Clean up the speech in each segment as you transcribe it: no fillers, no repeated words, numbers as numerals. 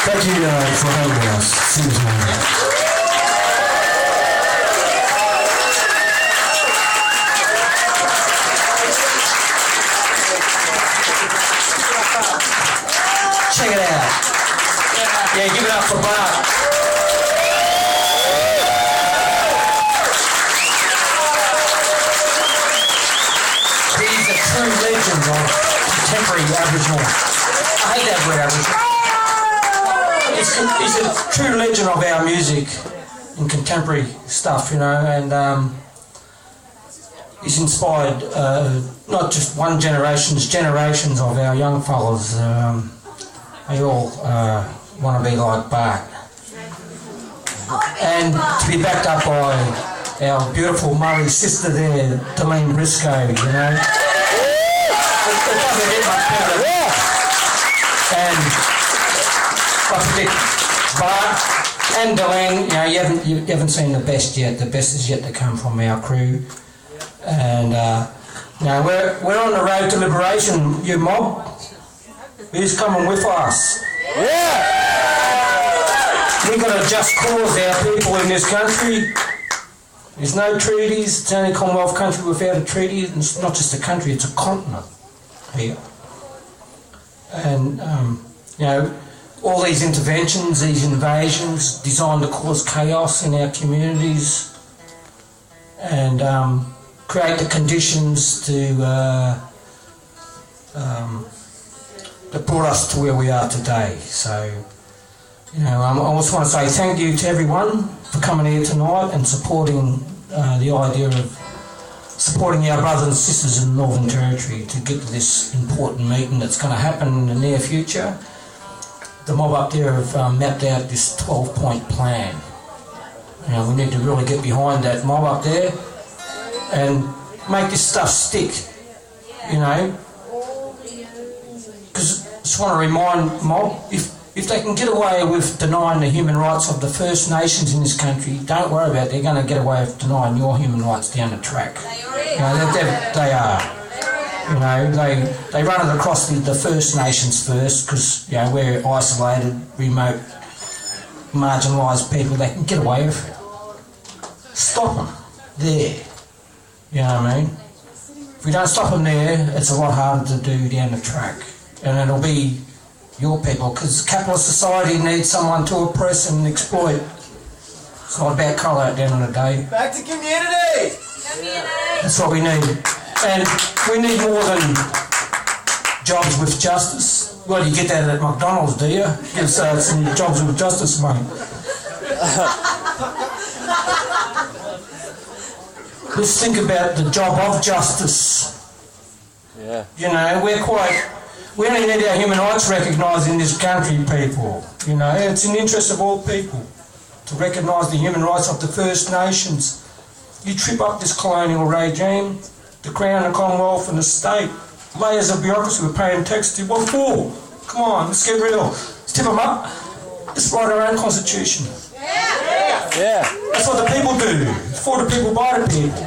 Thank you for having us. Seems Check it out. Yeah, give it up for Bart. He's a true legend of contemporary Aboriginal. I hate that word Aboriginal. He's a true legend of our music and contemporary stuff, you know, and he's inspired not just one generations of our young fellas. They all want to be like Bart. And to be backed up by our beautiful Murray sister there, Delene Briscoe, you know. It doesn't get much better. And I predict Bart and Delene, you know, you haven't seen the best yet. The best is yet to come from our crew. And you know, we're on the road to liberation, you mob. Who's coming with us? Yeah! We've got a just cause, our people in this country. There's no treaties. It's only Commonwealth country without a treaty. It's not just a country, it's a continent here. And, you know, all these interventions, these invasions, designed to cause chaos in our communities and create the conditions that brought us to where we are today. So, you know, I also want to say thank you to everyone for coming here tonight and supporting the idea of supporting our brothers and sisters in the Northern Territory to get to this important meeting that's going to happen in the near future. The mob up there have mapped out this 12-point plan. You know, we need to really get behind that mob up there and make this stuff stick, you know. Because I just want to remind mob, if they can get away with denying the human rights of the First Nations in this country, don't worry about it, they're going to get away with denying your human rights down the track. You know, they are. You know, they run it across the First Nations first because, you know, we're isolated, remote, marginalised people. They can get away with it. Stop them there. You know what I mean? If we don't stop them there, it's a lot harder to do down the track. And it'll be your people, because capitalist society needs someone to oppress and exploit. It's not about colour at the end of the day. Back to community! That's what we need. And we need more than jobs with justice. Well, you get that at McDonald's, do you? Give some jobs with justice, mate. Let's think about the job of justice. Yeah. You know, we only need our human rights recognised in this country, people. You know, it's in the interest of all people to recognise the human rights of the First Nations. You trip up this colonial regime, the Crown, the Commonwealth and the state, layers of bureaucracy we're paying tax to. What for? Come on, let's get real. Let's tip them up. Let's write our own constitution. Yeah. That's what the people do. It's for the people, by the people.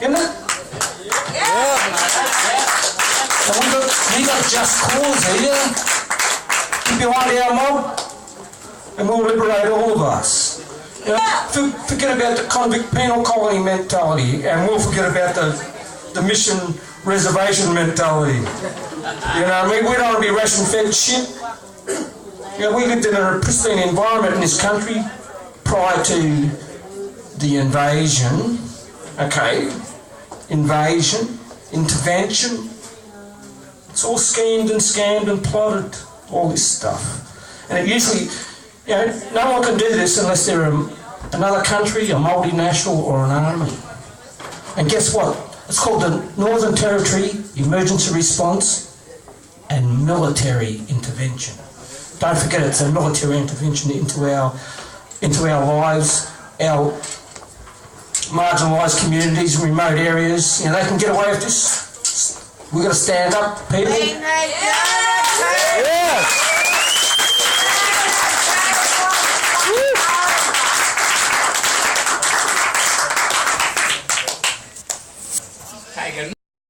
Isn't it? And we got just cause here. Get behind our mob, and we'll liberate all of us. You know, forget about the convict penal colony mentality, and we'll forget about the mission reservation mentality. You know what I mean? We don't want to be ration fed shit. You know, we lived in a pristine environment in this country prior to the invasion. Okay, invasion, intervention. It's all schemed and scammed and plotted, all this stuff. And it usually, you know, no one can do this unless they're another country, a multinational or an army. And guess what? It's called the Northern Territory Emergency Response and Military Intervention. Don't forget it's a military intervention into our lives, our marginalised communities, remote areas. You know, they can get away with this. We've got to stand up, people. Tiger.